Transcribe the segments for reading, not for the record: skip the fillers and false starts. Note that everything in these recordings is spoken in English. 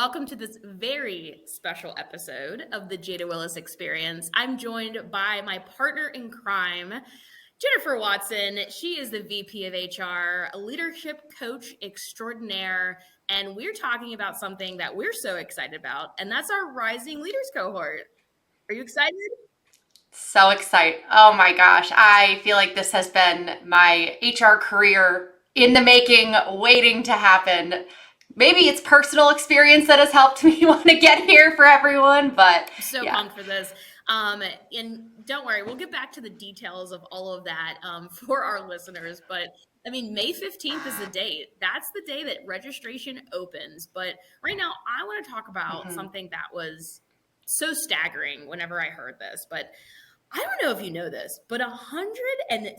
welcome to this very special episode of the Jada Willis Experience. I'm joined by my partner in crime, Jennifer Watson. She is the VP of HR, a leadership coach extraordinaire, and we're talking about something that we're so excited about, and that's our Rising Leaders Cohort. Are you excited? So excited. Oh my gosh. I feel like this has been my HR career in the making, waiting to happen. Maybe it's personal experience that has helped me want to get here for everyone, but So yeah. pumped for this. And don't worry, we'll get back to the details of all of that for our listeners. But I mean, May 15th is the date. That's the day that registration opens. But right now, I want to talk about something that was so staggering whenever I heard this. But I don't know if you know this, but $166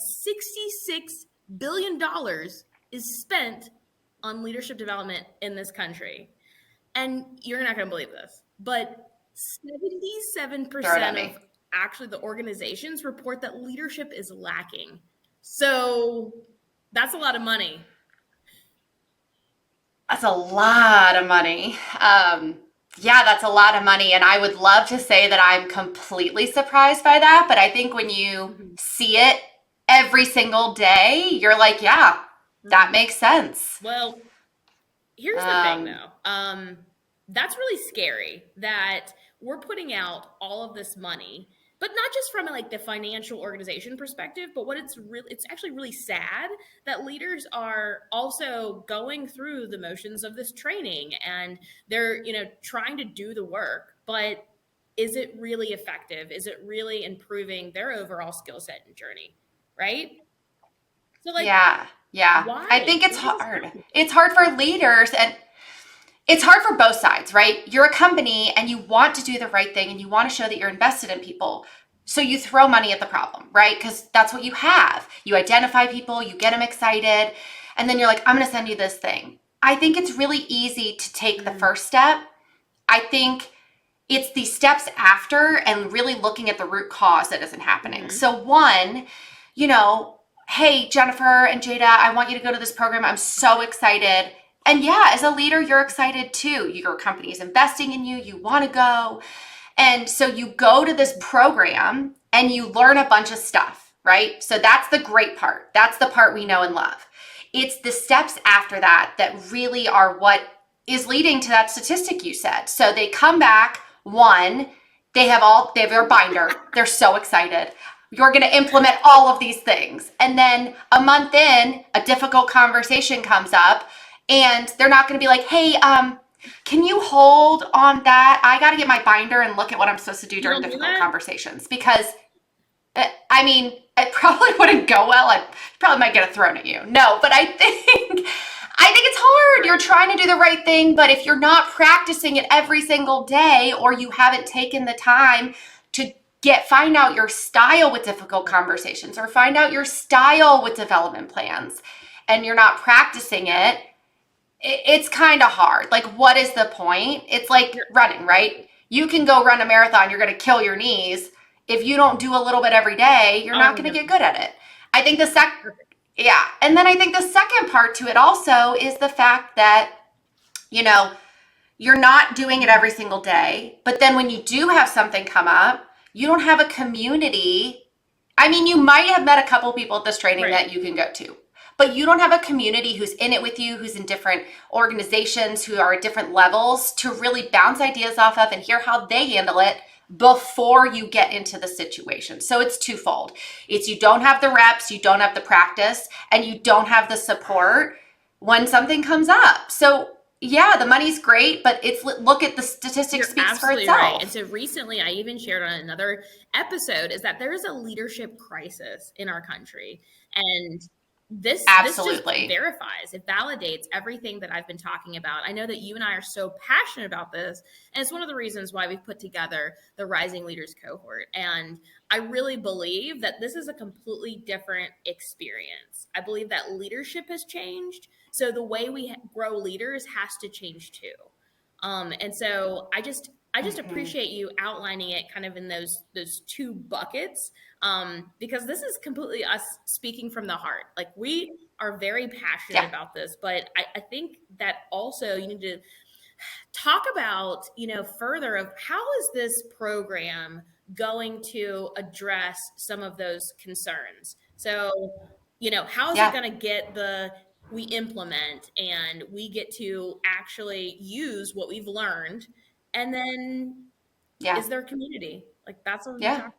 billion is spent on leadership development in this country. And you're not going to believe this, but Throw it at 77% me. of actually the organizations report that leadership is lacking. So that's a lot of money. That's a lot of money. Yeah, that's a lot of money. And I would love to say that I'm completely surprised by that. But I think when you see it every single day, you're like, yeah, that makes sense. Well, here's the thing though. That's really scary that we're putting out all of this money, but not just from like the financial organization perspective, but what it's actually really sad that leaders are also going through the motions of this training and they're, trying to do the work, but is it really effective? Is it really improving their overall skill set and journey? Right? So like, Yeah. why? I think it's Why is this hard. happening? It's hard for leaders and it's hard for both sides, right? You're a company and you want to do the right thing and you want to show that you're invested in people. So you throw money at the problem, right? Because that's what you have. You identify people, you get them excited, and then you're like, I'm going to send you this thing. I think it's really easy to take the first step. I think it's the steps after and really looking at the root cause that isn't happening. So one, hey, Jennifer and Jada, I want you to go to this program. I'm so excited. And yeah, as a leader, you're excited too. Your company is investing in you. You want to go. And so you go to this program and you learn a bunch of stuff, right? So that's the great part. That's the part we know and love. It's the steps after that that really are what is leading to that statistic you said. So they come back, one, they have their binder. They're so excited. You're going to implement all of these things. And then a month in, a difficult conversation comes up and they're not going to be like, hey, can you hold on that? I got to get my binder and look at what I'm supposed to do during difficult conversations because, it probably wouldn't go well. I probably might get it thrown at you. No, but I think it's hard. You're trying to do the right thing, but if you're not practicing it every single day or you haven't taken the time to find out your style with difficult conversations or find out your style with development plans and you're not practicing it, it's kind of hard. Like, what is the point? It's like running, right? You can go run a marathon. You're going to kill your knees. If you don't do a little bit every day, you're not going to get good at it. I think and then I think the second part to it also is the fact that, you're not doing it every single day. But then when you do have something come up, you don't have a community. You might have met a couple people at this training that you can go to. But you don't have a community who's in it with you, who's in different organizations, who are at different levels to really bounce ideas off of and hear how they handle it before you get into the situation. So it's twofold. It's you don't have the reps, you don't have the practice, and you don't have the support when something comes up. So yeah, the money's great, but look at the statistics speaks for itself. Right. And so recently I even shared on another episode is that there is a leadership crisis in our country. And this just verifies, it validates everything that I've been talking about. I know that you and I are so passionate about this, and it's one of the reasons why we've put together the Rising Leaders Cohort. And I really believe that this is a completely different experience. I believe that leadership has changed, so the way we grow leaders has to change too. And so I just appreciate you outlining it kind of in those two buckets, because this is completely us speaking from the heart. Like, we are very passionate about this, but I think that also you need to talk about, further of how is this program going to address some of those concerns? So, how is it going to get we implement and we get to actually use what we've learned, and then is there community? Like, that's what we talk.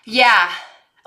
Yeah.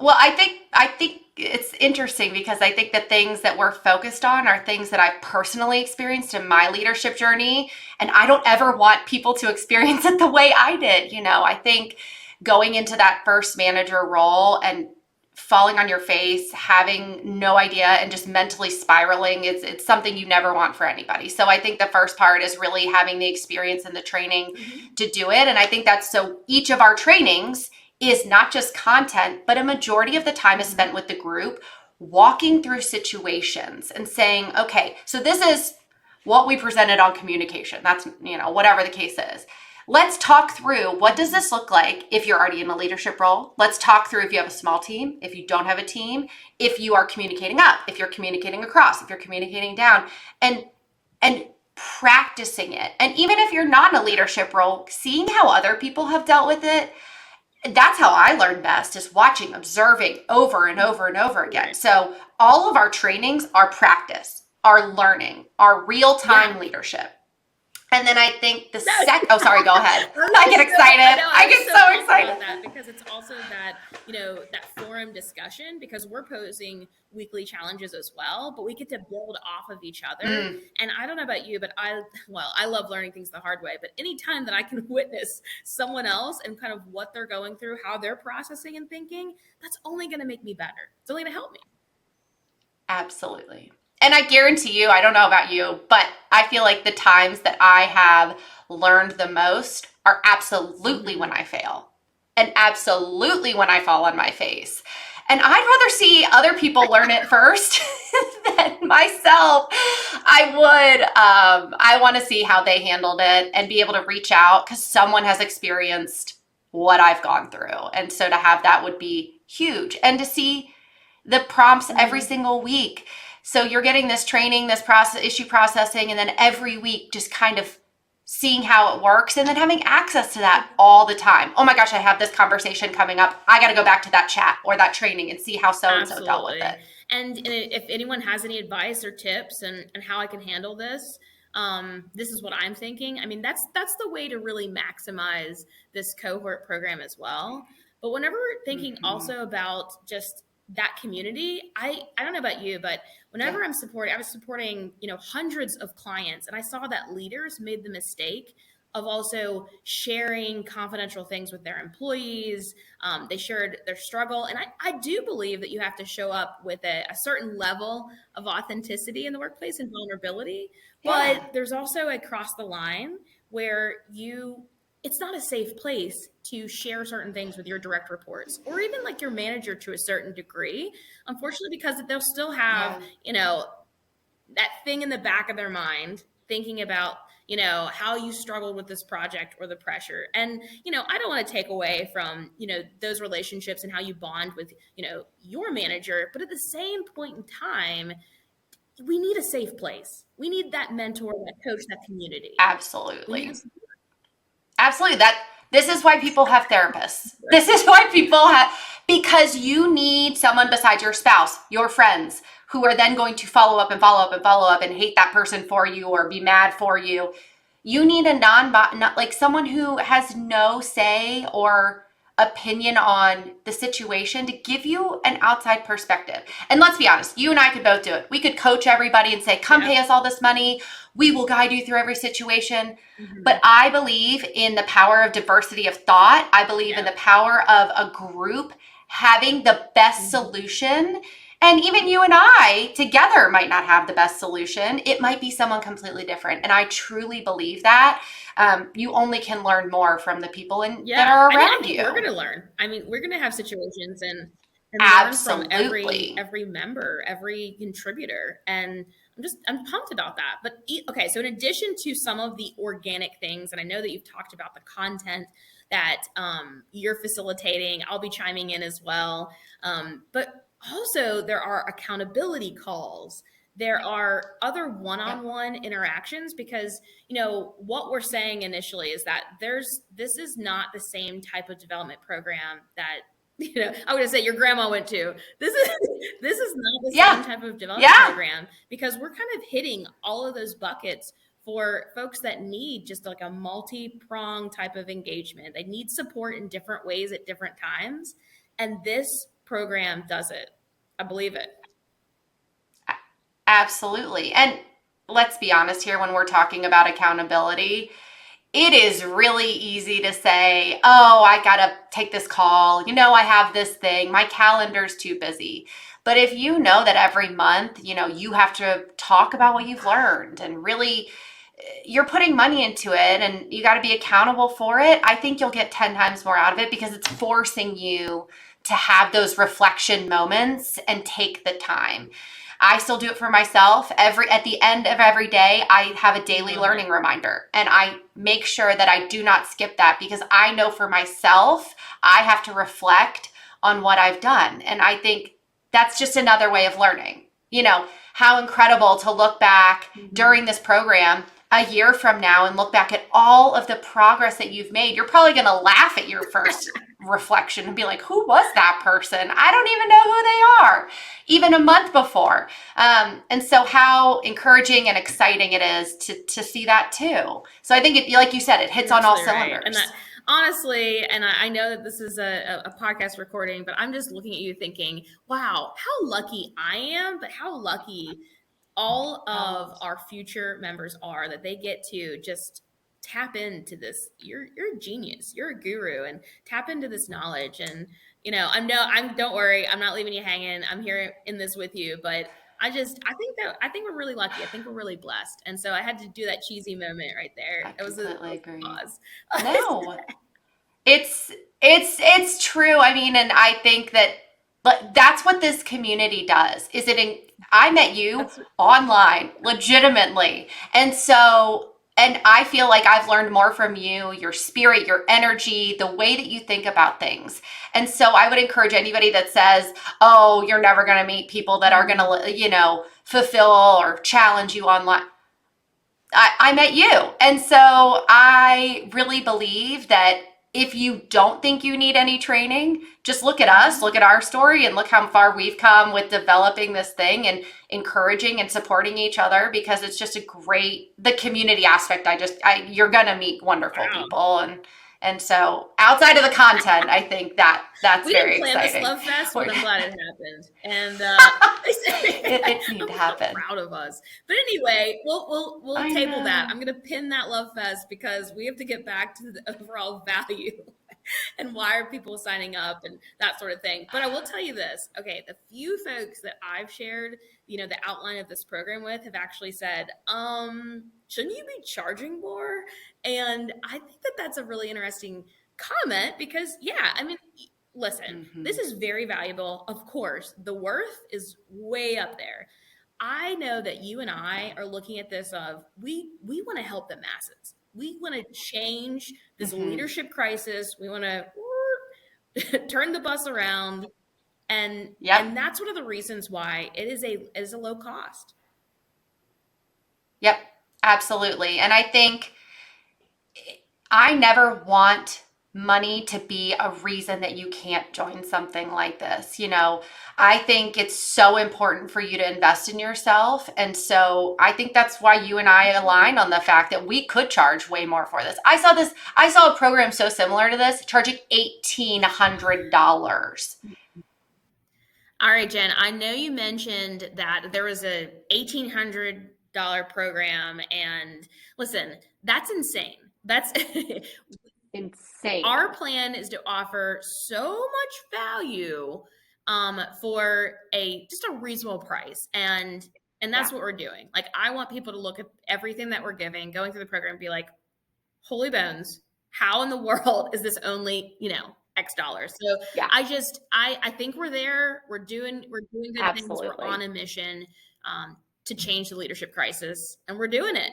Well, I think it's interesting because I think the things that we're focused on are things that I've personally experienced in my leadership journey, and I don't ever want people to experience it the way I did. I think going into that first manager role and falling on your face, having no idea, and just mentally spiraling, it's something you never want for anybody. So I think the first part is really having the experience and the training to do it. And I think that's so each of our trainings is not just content, but a majority of the time is spent with the group walking through situations and saying, okay, so this is what we presented on communication. That's, whatever the case is. Let's talk through, what does this look like if you're already in a leadership role? Let's talk through if you have a small team, if you don't have a team, if you are communicating up, if you're communicating across, if you're communicating down, and practicing it. And even if you're not in a leadership role, seeing how other people have dealt with it, that's how I learn best, is watching, observing over and over and over again. Right. So all of our trainings are practice, our learning, our real-time leadership. And then I think oh, sorry, go ahead. I get excited. I get so excited. About that because it's also that, that forum discussion, because we're posing weekly challenges as well, but we get to build off of each other. And I don't know about you, but I love learning things the hard way, but anytime that I can witness someone else and kind of what they're going through, how they're processing and thinking, that's only going to make me better. It's only going to help me. Absolutely. And I guarantee you, I don't know about you, but I feel like the times that I have learned the most are absolutely when I fail, and absolutely when I fall on my face. And I'd rather see other people learn it first than myself. I want to see how they handled it and be able to reach out because someone has experienced what I've gone through. And so to have that would be huge. And to see the prompts every single week. So you're getting this training, this issue processing, and then every week just kind of seeing how it works and then having access to that all the time. Oh my gosh, I have this conversation coming up. I got to go back to that chat or that training and see how so-and-so dealt with it. And if anyone has any advice or tips and how I can handle this, this is what I'm thinking. I mean, that's the way to really maximize this cohort program as well. But whenever we're thinking also about just that community, I don't know about you, but whenever I was supporting, hundreds of clients, and I saw that leaders made the mistake of also sharing confidential things with their employees. They shared their struggle. And I do believe that you have to show up with a certain level of authenticity in the workplace and vulnerability. Yeah. But there's also a cross the line where it's not a safe place to share certain things with your direct reports or even like your manager to a certain degree, unfortunately, because they'll still have, that thing in the back of their mind thinking about, how you struggled with this project or the pressure. And, I don't want to take away from, those relationships and how you bond with, your manager, but at the same point in time, we need a safe place. We need that mentor, that coach, that community. Absolutely. Absolutely. This is why people have therapists. This is why because you need someone besides your spouse, your friends, who are then going to follow up and hate that person for you or be mad for you. You need not someone who has no say or opinion on the situation to give you an outside perspective. And let's be honest, you and I could both do it. We could coach everybody and say, come pay us all this money. We will guide you through every situation. But I believe in the power of diversity of thought. I believe in the power of a group having the best solution. And even you and I together might not have the best solution. It might be someone completely different. And I truly believe that. You only can learn more from the people that are around you. We're going to learn. I mean, we're going to have situations and learn from every member, every contributor. And I'm pumped about that. But okay, so in addition to some of the organic things, and I know that you've talked about the content that you're facilitating, I'll be chiming in as well. But also there are accountability calls there are other Yep. one-on-one interactions, because what we're saying initially is that this is not the same type of development program that I would say your grandma went to. This is not the Yeah. same type of development Yeah. program, because we're kind of hitting all of those buckets for folks that need just like a multi-pronged type of engagement. They need support in different ways at different times. And this program does it. I believe it. Absolutely. And let's be honest here, when we're talking about accountability, it is really easy to say, oh, I got to take this call. I have this thing. My calendar's too busy. But if you know that every month, you have to talk about what you've learned and really you're putting money into it and you got to be accountable for it, I think you'll get 10 times more out of it, because it's forcing you to have those reflection moments and take the time. I still do it for myself. At the end of every day, I have a daily learning reminder, and I make sure that I do not skip that, because I know for myself, I have to reflect on what I've done. And I think that's just another way of learning. How incredible to look back during this program a year from now and look back at all of the progress that you've made. You're probably going to laugh at your first reflection and be like, who was that person? I don't even know who they are, even a month before. And so how encouraging and exciting it is to see that too. So I think like you said, it hits on all cylinders. Right. And honestly, and I know that this is a podcast recording, but I'm just looking at you thinking, wow, how lucky I am, but how lucky all of our future members are, that they get to just tap into this. You're a genius, you're a guru, and tap into this knowledge. And don't worry, I'm not leaving you hanging. I'm here in this with you, but I think we're really lucky. I think we're really blessed. And so I had to do that cheesy moment right there. I It was completely agree. Pause. No, it's true. I mean, and I think that that's what this community does. I met you online, legitimately. And I feel like I've learned more from you, your spirit, your energy, the way that you think about things. And so I would encourage anybody that says, oh, you're never going to meet people that are going to, fulfill or challenge you online. I met you. And so I really believe that if you don't think you need any training, just look at us, look at our story, and look how far we've come with developing this thing and encouraging and supporting each other, because it's just the community aspect. You're going to meet wonderful people. And so outside of the content, I think that's very exciting. We didn't plan this Love Fest, but I'm glad it happened. And it needed to happen. I'm proud of us. But anyway, we'll table that. I'm going to pin that Love Fest, because we have to get back to the overall value and why are people signing up and that sort of thing. But I will tell you this. Okay, the few folks that I've shared, the outline of this program with have actually said, shouldn't you be charging more? And I think that that's a really interesting comment, because listen, this is very valuable. Of course, the worth is way up there. I know that you and I are looking at this of, we want to help the masses. We want to change this leadership crisis. We want to turn the bus around. And that's one of the reasons why it is a low cost. Yep, absolutely. And I think I never want money to be a reason that you can't join something like this. I think it's so important for you to invest in yourself. And so I think that's why you and I align on the fact that we could charge way more for this. I saw a program so similar to this, charging $1,800. All right, Jen, I know you mentioned that there was a $1,800 program, and listen, that's insane. That's insane. Our plan is to offer so much value for just a reasonable price, and that's what we're doing. Like, I want people to look at everything that we're going through the program and be like, holy bones, how in the world is this only X dollars? So I think we're there. We're doing good things. We're on a mission to change the leadership crisis, and we're doing it.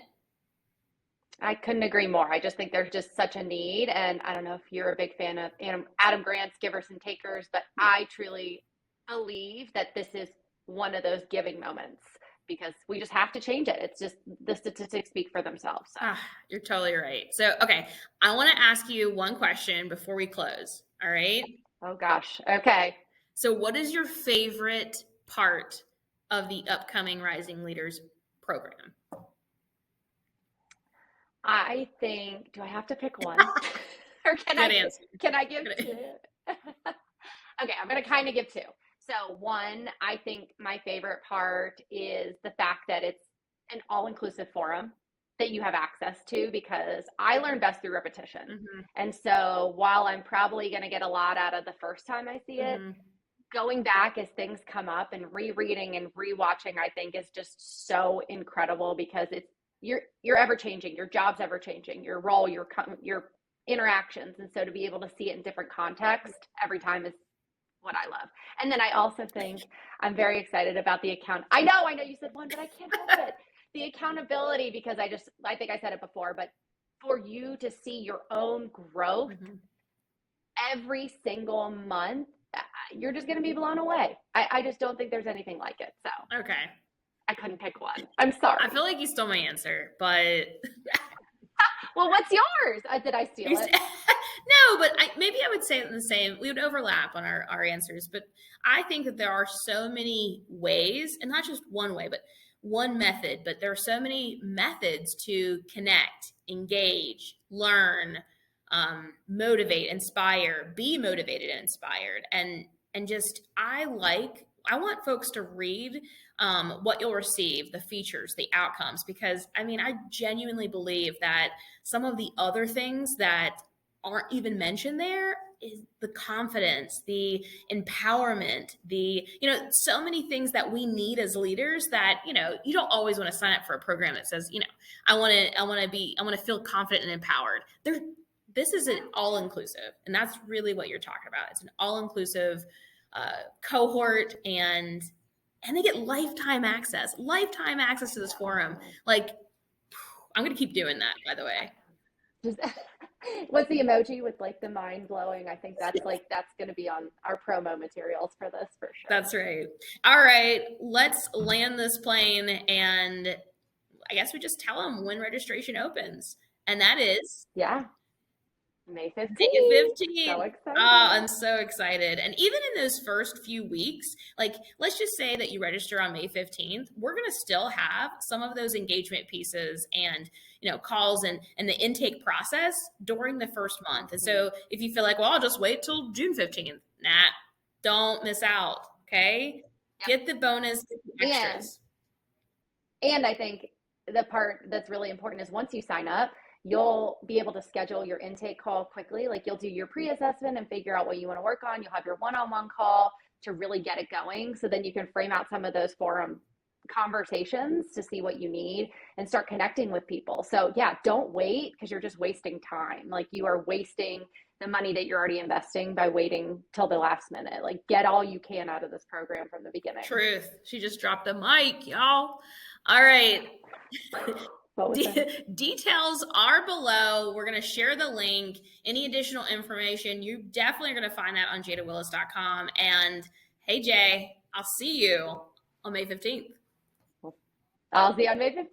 I couldn't agree more. I just think there's just such a need. And I don't know if you're a big fan of Adam Grant's Givers and Takers, but I truly believe that this is one of those giving moments because we just have to change it. It's just the statistics speak for themselves. So. You're totally right. So, okay, I want to ask you one question before we close. All right. Oh gosh. Okay. So what is your favorite part of the upcoming Rising Leaders program? I think, do I have to pick one? Or can I give two? Okay, I'm going to kind of give two. So one, I think my favorite part is the fact that it's an all-inclusive forum that you have access to, because I learn best through repetition. Mm-hmm. And so while I'm probably going to get a lot out of the first time I see it, going back as things come up and rereading and rewatching, I think is just so incredible, because it's you're ever changing, your job's ever changing, your role, your interactions. And so to be able to see it in different context every time is what I love. And then I also think I'm very excited about the account. I know you said one, but I can't help it. The accountability, because I think I said it before, but for you to see your own growth every single month, you're just going to be blown away. I just don't think there's anything like it. So, okay. I couldn't pick one. I'm sorry. I feel like you stole my answer, but well, what's yours? Did I steal it? No, but maybe I would say it the same. We would overlap on our answers, but I think that there are so many ways, and not just one way, but one method, but there are so many methods to connect, engage, learn, motivate, inspire, be motivated and inspired. And just, I want folks to read what you'll receive, the features, the outcomes, because I genuinely believe that some of the other things that aren't even mentioned there is the confidence, the empowerment, the, so many things that we need as leaders that, you don't always want to sign up for a program that says, I want to feel confident and empowered. This is an all-inclusive, and that's really what you're talking about. It's an all-inclusive cohort, and they get lifetime access to this forum. Like, I'm going to keep doing that, by the way. What's the emoji with like the mind blowing? I think that's going to be on our promo materials for this for sure. That's right. All right, let's land this plane, and I guess we just tell them when registration opens, and that is May 15th. May 15th. So excited. Oh, I'm so excited. And even in those first few weeks, like, let's just say that you register on May 15th, we're going to still have some of those engagement pieces and, calls and the intake process during the first month. And so if you feel like, well, I'll just wait till June 15th, don't miss out. Okay. Yep. Get the bonus, get the extras. And I think the part that's really important is once you sign up, you'll be able to schedule your intake call quickly. Like, you'll do your pre-assessment and figure out what you want to work on. You'll have your one-on-one call to really get it going. So then you can frame out some of those forum conversations to see what you need and start connecting with people. So don't wait, because you're just wasting time. Like, you are wasting the money that you're already investing by waiting till the last minute. Like, get all you can out of this program from the beginning. Truth. She just dropped the mic, y'all. All right. Details are below. We're going to share the link. Any additional information, you definitely are going to find that on jadawillis.com. And hey, Jay, I'll see you on May 15th. I'll see you on May 15th.